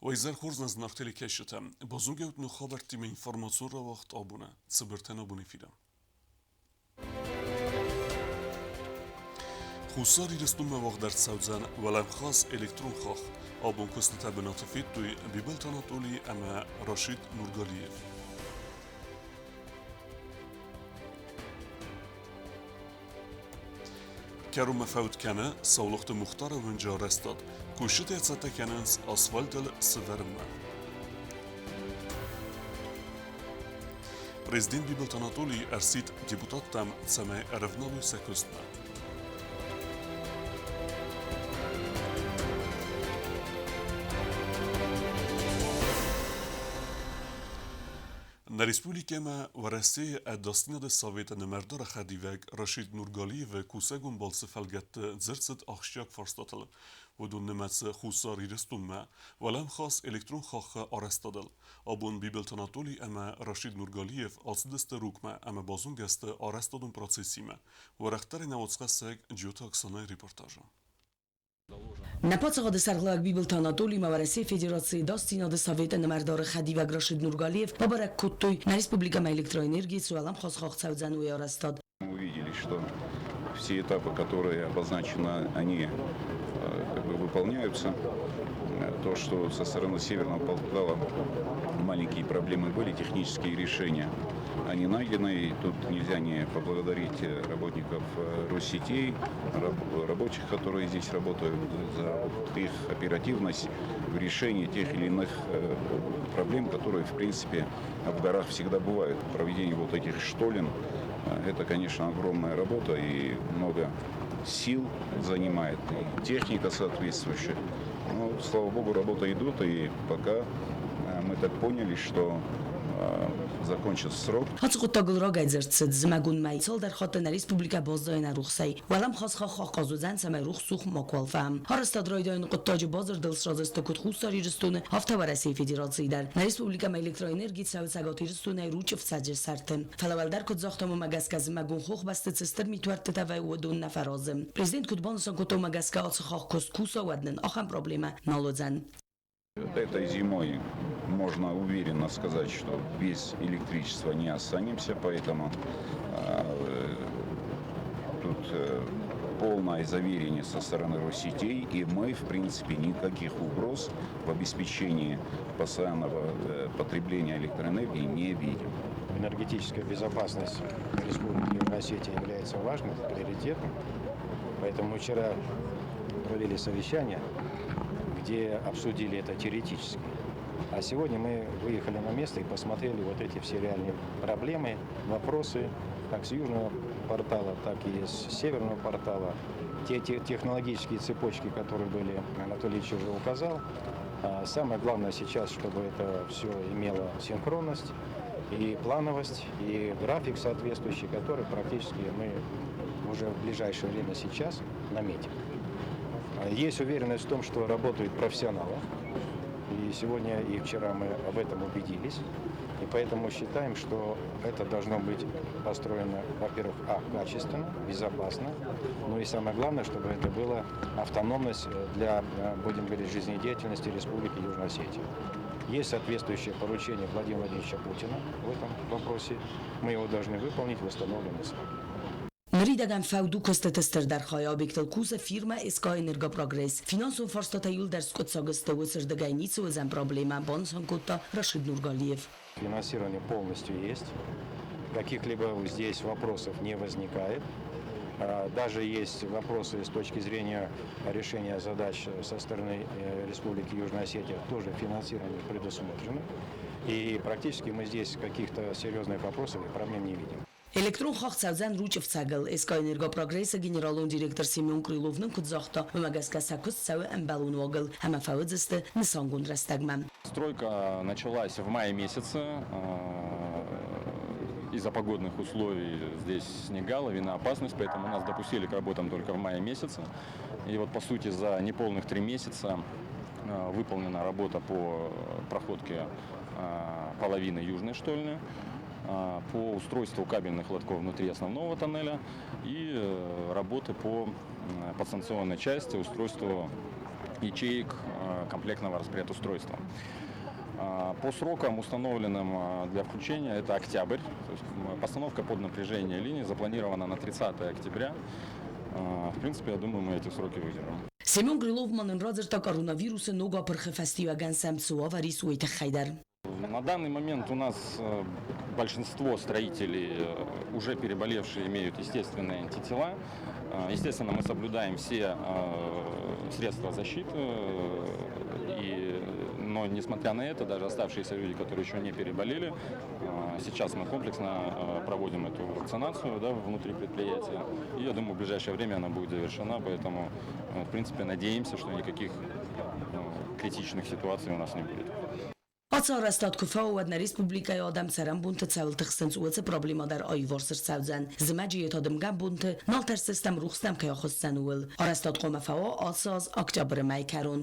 ویزر خورز از نختلی کشتم بازونگوت نخابر تیم اینفورماسیون را وقت آبونه صبرتن آبونی فیدم خوصاری رستم وقت در سوزن ولم خاص الکترون خاخ آبون کست تبنات فید توی بیبلت آناتولی اما راشید نورگالیف کرو مفاوت کنه سولخت مختار ونجا رستاد کوشت اعتصاتا کننس آسفالت سورم Президент Бибелт Анатолий Арсит депутат там саме равнолу секустна. На республике ма в России дастина Совета Немердора Хадивег Рашид Нургалиев кусагун балсфалгат зерцет ахшяк фарстатл ودون نمس خوصاری رستومه ولم خاص الکترون خاخ آرستادل آبون بیبلت آناتولی اما راشید نورگالیف آسدست روکمه اما بازون گست آرستادون پروسیسیمه و رختر نواتسقه سگ جیوتا اکسانای ریپورتاجا. На подсагаде сарглак Бибелт Анатолий ма в России Федерации дастина Совета Немердора Хадивег Рашид Нургалиев бабарак куттуй на республика ма электроэнергии сувалам хас хахцаудзану и арастад. Мы увидели, что все этапы, которые обозначены, они выполняются. То, что со стороны Северного Полтава маленькие проблемы были, технические решения, они найдены. И тут нельзя не поблагодарить работников Россетей, рабочих, которые здесь работают, за их оперативность в решении тех или иных проблем, которые, в принципе, в горах всегда бывают. Проведение вот этих штолен – это, конечно, огромная работа и много сил занимает, и техника соответствующая. Но, слава богу, работы идут, и пока мы так поняли, что закончится срок. هاتسقطاگل را گذشت زمگون می سال در خاطر ریسپوبلیکا بازدای نروخسی ولم خاص خاخ قازوزن سم روخ سوخ ماکوال فهم هر استاد داین قطاج بازار دلسراز استکوت خوستاری رستونه هفته ورسی فدراسیی در ریسپوبلیکا ما الکتروانرژی ساو سگاتی رستونه روچ فساج سرتن فلوال در کد زاختم مگس کز مگون خوخ بسته سستر میتورت تا و دون نفرازم پرزیدنت کد بانسان کتو مگس کا آس خاخ کست کوسا ودن آخام پروبلما نالوزن. Этой зимой можно уверенно сказать, что без электричества не останемся, поэтому тут полное заверение со стороны Россетей, и мы, в принципе, никаких угроз в обеспечении постоянного потребления электроэнергии не видим. Энергетическая безопасность Республики Южная Осетия является важным, приоритетом, поэтому вчера провели совещание, где обсудили это теоретически. А сегодня мы выехали на место и посмотрели вот эти все реальные проблемы, вопросы, как с южного портала, так и с северного портала. Те технологические цепочки, которые были, Анатолий Ильич уже указал. Самое главное сейчас, чтобы это все имело синхронность и плановость, и график соответствующий, который практически мы уже в ближайшее время сейчас наметим. Есть уверенность в том, что работают профессионалы. И сегодня и вчера мы об этом убедились. И поэтому считаем, что это должно быть построено, во-первых, качественно, безопасно. Ну и самое главное, чтобы это была автономность для, будем говорить, жизнедеятельности Республики Южная Осетия. Есть соответствующее поручение Владимира Владимировича Путина в этом вопросе. Мы его должны выполнить в установленные сроки. Meridagan faudu kostetester در خای آبیکتل کوز فیرما اسکای انرگا پروگرس فینانسون فرستاتا یول در скот сагасте высердагай ницу зам проблема бонсон кота Рашид Нургалиев. Финансирование полностью есть. Каких-либо здесь вопросов не возникает. Даже есть вопросы с точки зрения решения задач со стороны Республики Южная Осетия, тоже финансирование предусмотрено. И практически мы здесь каких-то серьезных вопросов и проблем не видим. Электрон хахцаузан руч вцагл эскай энерго прогресса генералун директор Семен Крыловның кудзахта вымагаска сакус савы эмбалун вогл хама фаудзесты нисангун растагмам. Стройка началась в мае месяце. Из-за погодных условий здесь снега, лавиноопасность, поэтому нас допустили к работам только в мае месяце. И вот по сути за неполных 3 месяца выполнена работа по проходке половины южной штольни, по устройству кабельных лотков внутри основного тоннеля и работы по подстанционной части, устройству ячеек комплектного распредустройства. По срокам, установленным для включения, это октябрь. То есть постановка под напряжение линии запланирована на 30 октября. В принципе, я думаю, мы эти сроки выдержим. Семен Крылов маненразерта коронавируса нога перхефестиваган самцуа варис уйта хайдар. На данный момент у нас большинство строителей, уже переболевшие, имеют естественные антитела. Естественно, мы соблюдаем все средства защиты, но несмотря на это, даже оставшиеся люди, которые еще не переболели, сейчас мы комплексно проводим эту вакцинацию, да, внутри предприятия. И я думаю, в ближайшее время она будет завершена, поэтому, в принципе, надеемся, что никаких критичных ситуаций у нас не будет. Ացարաստատ քֆաուad նարիսպուբլիկայի ադամ ցարան բունտը ցավլտխսենց ուծը պրոբլեմա դար այվորսր ցավզան զմաջի յետադմգան բունտը նալտեր սիստեմ ռուխստեմ քյախստան ուլ արաստատ կոմաֆաո ացած օկտոբր մայքարուն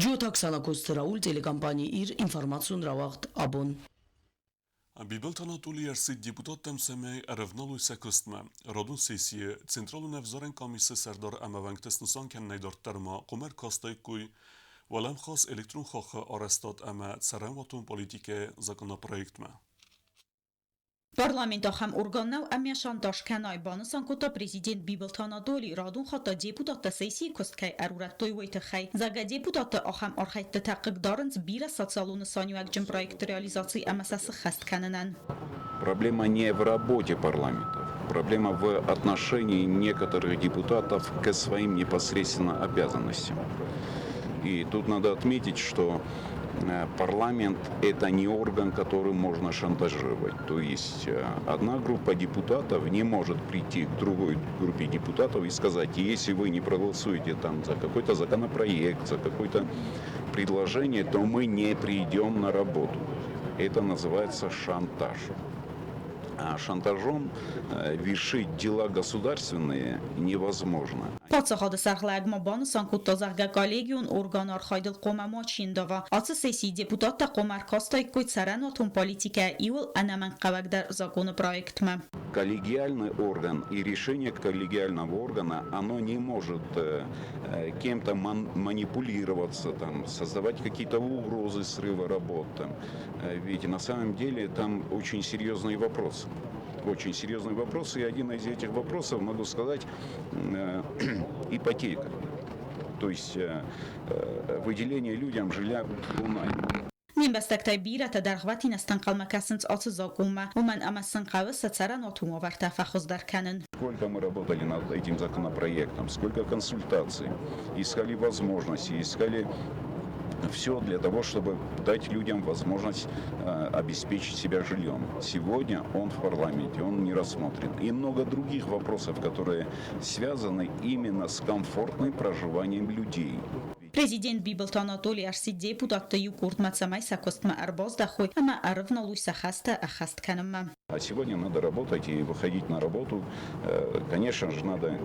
ջուտաքսանակոս տրաուլ телекомпании իր ինֆորմացիոն ռավախտ աբոն Бибелт Анатолий Арсид депутат темсемей ревналуй секостме. Родун сессии Централу невзорен комиссия Сардар Амавангтес Нусан кен найдар терма Комер Кастайкуй ولم خاص الکترون خاخ آرستاد اما سرماتون پولیتیک زکنا پروژکتمه. Парламент ахам органнау амяшан дашканай банасан кота президент Бибелтан Анатолий радун хата депутата сессии косткай арурат тойвойта хай. Зага депутата ахам архайта тақиқ дарынц бира социалуны санюакджин проект реализации амасасы хасткананан. Проблема не в работе парламента. Проблема в отношении некоторых депутатов к своим непосредственно обязанностям. И тут надо отметить, что парламент – это не орган, который можно шантажировать. То есть одна группа депутатов не может прийти к другой группе депутатов и сказать, если вы не проголосуете там за какой-то законопроект, за какое-то предложение, то мы не придем на работу. Это называется шантаж. А шантажом вершить дела государственные невозможно. Պատսախադը սաղլայգմա բանը սանքուտ տազաղգա կալեգիուն օրգանար խայդլ կոմամա չինդավա։ Ացը սեսի депутата կոմար կաստայ կույտ սարանոտուն политика իուլ անամан қавагдар законы проектма. Коллегиальный орган и решение коллегиального органа, оно не может кем-то манипулироваться, там, создавать какие-то угрозы срыва работ. Ведь на самом деле там очень серьезные вопросы. Очень серьезные вопросы, и один из этих вопросов, могу сказать, ипотека. То есть выделение людям жилья коммунального. Нимбастактай бирата даргватин астанкалмакасынц ацызакума, уман амасынкавы сацаранотума вартафахоздар канын. Сколько мы работали над этим законопроектом, сколько консультаций, искали возможности, искали все для того, чтобы дать людям возможность обеспечить себя жильем. Сегодня он в парламенте, он не рассмотрен. И много других вопросов, которые связаны именно с комфортным проживанием людей. Президент Бибелтан Анатолий Арсид депутатта юкурт мацамай сакостма арбоз дахой, ама арвналуй сахаста ахаст канама. А сегодня надо работать и выходить на работу. Конечно же, надо,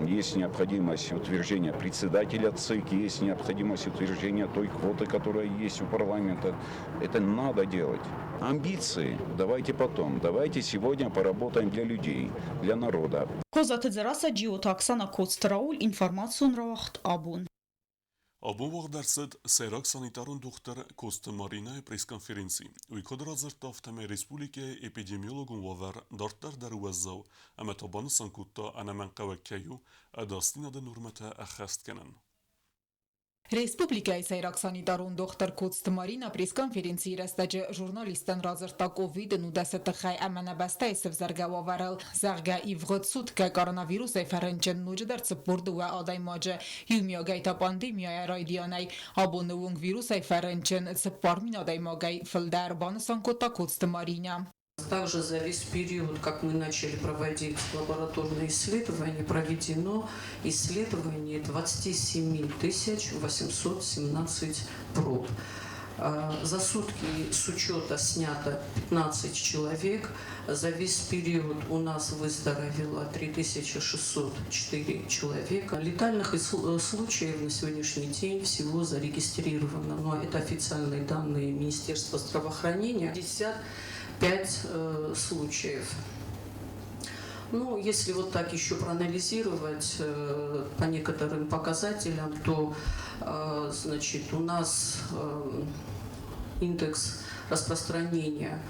есть необходимость утверждения председателя ЦИК, есть необходимость утверждения той квоты, которая есть у парламента. Это надо делать. Амбиции давайте потом. Давайте сегодня поработаем для людей, для народа. Козаты зараса джиотаксана кодстраул информацион равахт абун. Абу вагдерсид сэрак санитарун духтар Коста Марина пресс-конференции. Уикодра зартафтаме республике эпидемиологун вавар дартар даруаззау, ама табаны санкутта анаман qawakkayu adastina нурмата ахаст канан. Республикայի սայրաքսանիտարուն դոկտոր Կոստը Մարինա պրեսկոնֆերենցի իրաստաճը ժուրնալիստան ռազրտա կովիդն ու դասատխայ ամանաբաստայ սվզարգավավարել զարգա իվղոծուտ կա կորոնավիրուս է ֆարենչեն նուջդար ծպուրդու է ադայ մաջը հյումյա գայտա պանդեմիա է ռայդիանայ աբոնուունգ վիրուս է фаренчен цепармин ադայ մագայ ֆլդար բանսան կոտա Կոստը Մարինա. Также за весь период, как мы начали проводить лабораторные исследования, проведено исследование 27 817 проб. За сутки с учета снято 15 человек. За весь период у нас выздоровело 3604 человека. Летальных случаев на сегодняшний день всего зарегистрировано, но это официальные данные Министерства здравоохранения. 55 случаев. Ну, если вот так еще проанализировать по некоторым показателям, то, значит, у нас индекс распространения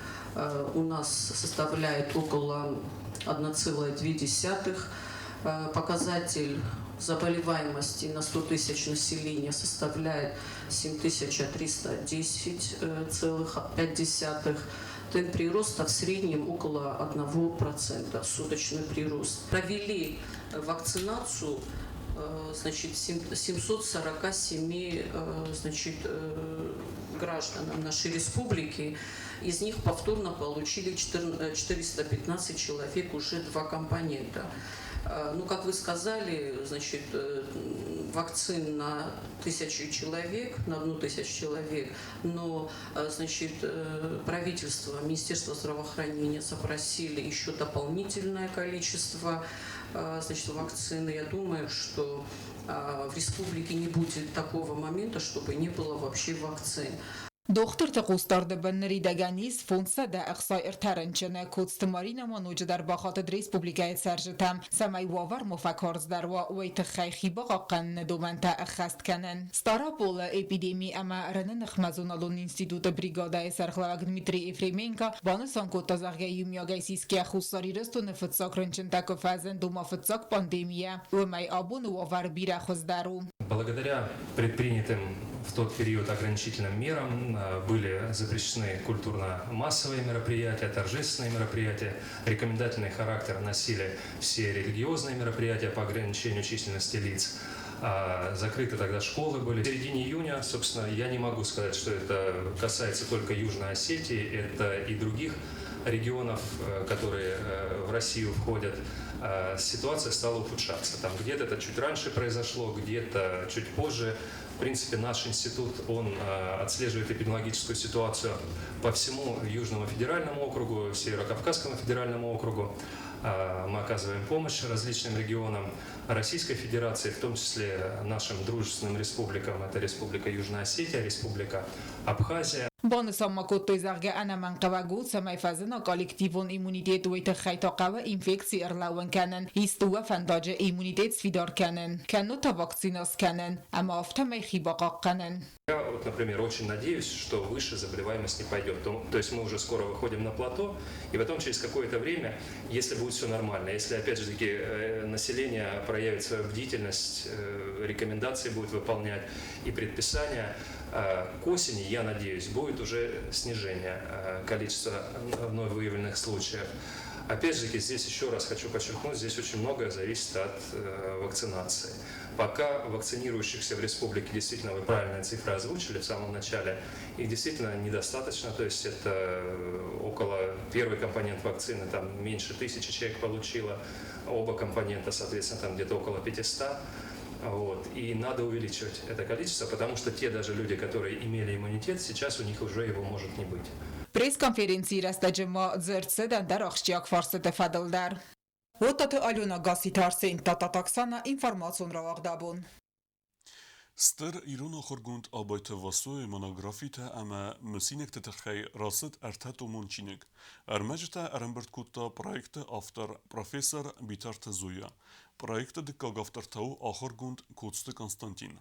у нас составляет около 1,2. Показатель заболеваемости на 100 тысяч населения составляет 7310,5. Темп прироста в среднем около 1%, суточный прирост. Провели вакцинацию, значит, 747, значит, гражданам нашей республики. Из них повторно получили 415 человек, уже 2 компонента. Ну, как вы сказали, значит, вакцин на 1000 человек, на 1000 человек, но, значит, правительство, Министерство здравоохранения запросили еще дополнительное количество, значит, вакцин. Я думаю, что в республике не будет такого момента, чтобы не было вообще вакцин. دکتر تقوستار دبنری دگانیس فونسه ده اقصای ارترنچنه کوستماری نمانوج در باخات ریسپوبلیکای سرجتم سمی واور مفکرز در ویت خیخی باقن دومنتا اخست کنن ستارا بول اپیدمی اما رنن خمزونالون انستیتوت بریگاده سرخلاق دمیتری افریمینکا وانسان کو تازاقی یومیاگای سیسکی خوستاری رستو نفتساک رنچن تاکو فازن دوما فتساک پاندемия و می آبون واور بیره خوزدارو. Благодаря предпринятым в тот период ограничительным мерам были запрещены культурно-массовые мероприятия, торжественные мероприятия, рекомендательный характер носили все религиозные мероприятия по ограничению численности лиц. Закрыты тогда школы были. В середине июня, собственно, я не могу сказать, что это касается только Южной Осетии, это и других регионов, которые в Россию входят. Ситуация стала ухудшаться. Там где-то это чуть раньше произошло, где-то чуть позже. В принципе, наш институт, он отслеживает эпидемиологическую ситуацию по всему Южному федеральному округу, Северо-Кавказскому федеральному округу. Мы оказываем помощь различным регионам Российской Федерации, в том числе нашим дружественным республикам. Это Республика Южная Осетия, Республика Абхазия. بانسان مکوتوی زرگه انا منقوه گود سمی فزنا کالکتیفون ایمونیتیت ویت خیتا قوه اینفکسی ارلاون کنن هیستوه فنداج ایمونیتیت سفیدار کنن کنو تا واکسیناس کنن اما افتا می خیباقاق کنن. Я, вот, например, очень надеюсь, что выше заболеваемость не пойдет. То есть мы уже скоро выходим на плато, и потом через какое-то время, если будет все нормально, если опять же таки население проявит свою бдительность, рекомендации будет выполнять и предписания, к осени, я надеюсь, будет уже снижение количества вновь выявленных случаев. Опять же таки, здесь еще раз хочу подчеркнуть, здесь очень многое зависит от вакцинации. Пока вакцинирующихся в республике, действительно, вы правильные цифры озвучили в самом начале, их действительно недостаточно, то есть это около первый компонент вакцины, там меньше 1000 человек получило, оба компонента, соответственно, там где-то около 500. Вот. И надо увеличивать это количество, потому что те даже люди, которые имели иммунитет, сейчас у них уже его может не быть. Пресс-конференции растаджима дзерцедан дар ахштиак фарсете фадылдар. Вот это Алена Гаситарсен Тататаксана информацион равагдабун. ستر ایران آخرگوند آبایت واسوی مناگرافیت اما مسینک تتخی راست ارتت و منچینک ارمجت ارمبرد کوتا پرویکت آفتر پروفیسور بیتارت زویا پرویکت دکاگ آفتر تاو آخرگوند کوتست کنستانتین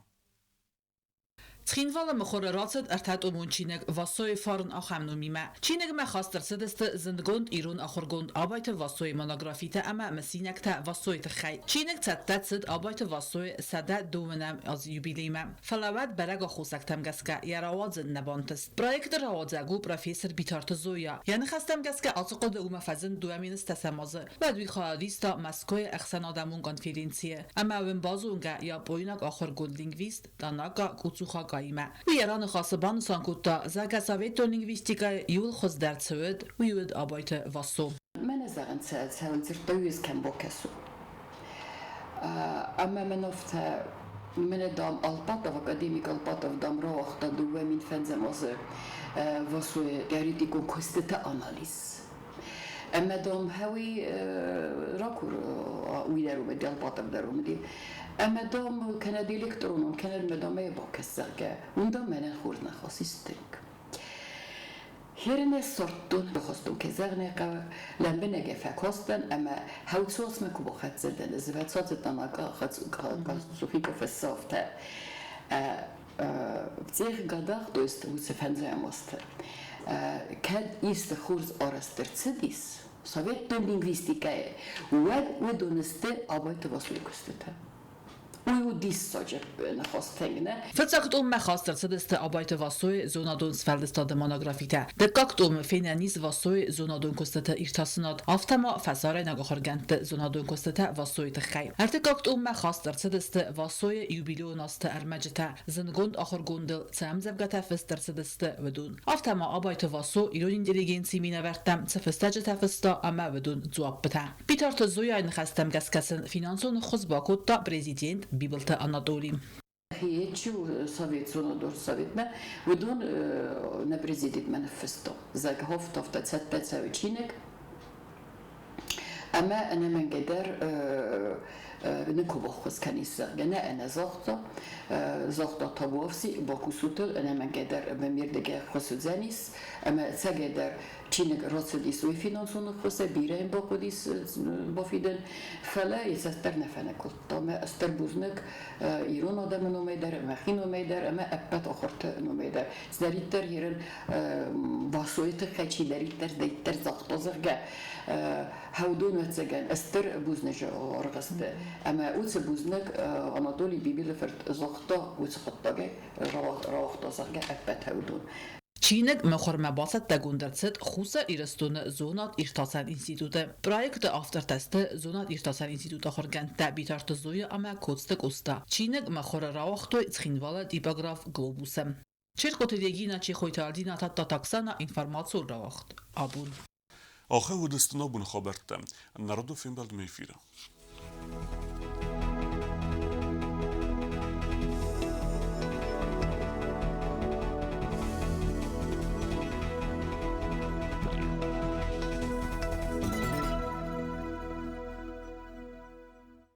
Tschinwale mechore ratzet ertet Munchinek wassoe fahren auch amnomime. Chinek me chaster sedeste sind Grund Irun achorgund arbeite wassoe monographite ama mesinekte wassoe te chai. Chinek zettet arbeite wassoe sada domenem az jubileum. Falawad berega khosaktem gaska yarawadzn nabantest. Projekt rawadzagu professor Bitart Zoya. Yani khastem gaska atqod umafazn doamin tasamaze. Badwi khalista Moskva اخسنادمون کنفرانسیه. اما ون بازونگا یا بوینک آخرگوند لینگویست داناگا کوچوخا و ایران خاص بانسان کوتا زاگا سویت لینگویستیکا یول خوز در سوید و یود آبایت واسو. من زغن سال زرتویز کم بکسو. اما من افت من دام الباتا و اکادمیک الباتا و دام راخت دو من فنزم از واسو یاریدیکو کستت آنالیز. اما دام هوی راکور ویدارو بدی الباتا بدارو مدی. اما دام كان دي الكترون كان المدام يبقى الزرقاء وندام انا خورنا خاصيستك كيرنا صرتون بخصتون كزغنا قا لان فك هستن اما هاوتسوس مكو بخت زدن زفت صوت تناقا خت سوفيكو في الصفت بتيخ قدر دوست وسفنزا مست كاد يست خورز أرسترتسديس سويت لينغويستيكا ودونست أبايت واسليكوستتا ويوديس سوجب نخواستنگنه Verzagt mechas der Arbeiter wasoi zonadonsfeldestad monografite. De gakt fenanis wasoi zonadonkostete irtasenat aftama fasare nagahorgente zonadonkostete wasoi te chai. Erte gakt mechas der wasoi jubileonaste ermejete zengond achorgondel zemzevgete fester vedun. Aftama Arbeiter waso iron intelligenzi minevertem cefestejete festa ama vedun zuabbete. Peter Zoya in khastem gaskasen finanson khuzbakota prezident Bibelta Anadoli. هي شو صويت زونا دور صويتنا ودون نبرزيدت منفستو زاك هوفت هفت تسات سويتشينك أما أنا من قدر نكو بخص كنيسة جنا أنا زغطة طبوفسي باكو سوتل أنا من قدر بمير دقيق خصو زانيس أما سجدر تشينك رصديس وفينانسون خصة بيرين باكو ديس بافيدن فلا يستر نفنا كنت ما استر بوزنك يرون آدم نوميدر مخين نوميدر أما أبد آخرت نوميدر زريتر يرن باسويت خشي دريتر ديتر زغطة زغجة هودون وتزجن استر بوزنج أرغست أما أوت بوزنك أناطولي بيبيل فرد زغطة وتخطجة روحت زغجة أبد هودون Çinek mexorme baset tegundetset xusa irestone zonat irtasen institute. Projekte afterteste zonat irtasen institute xorgente bitarte zoya ama kotstek usta. Çinek mexore rawaxto tsxinvala dipagraf globusem. Çerkotelegina çexoytardina tatta taksana informatsiyo rawaxt. Abun. آخر ودستنا بون خبرتم. نردو فين بعد ما يفيره.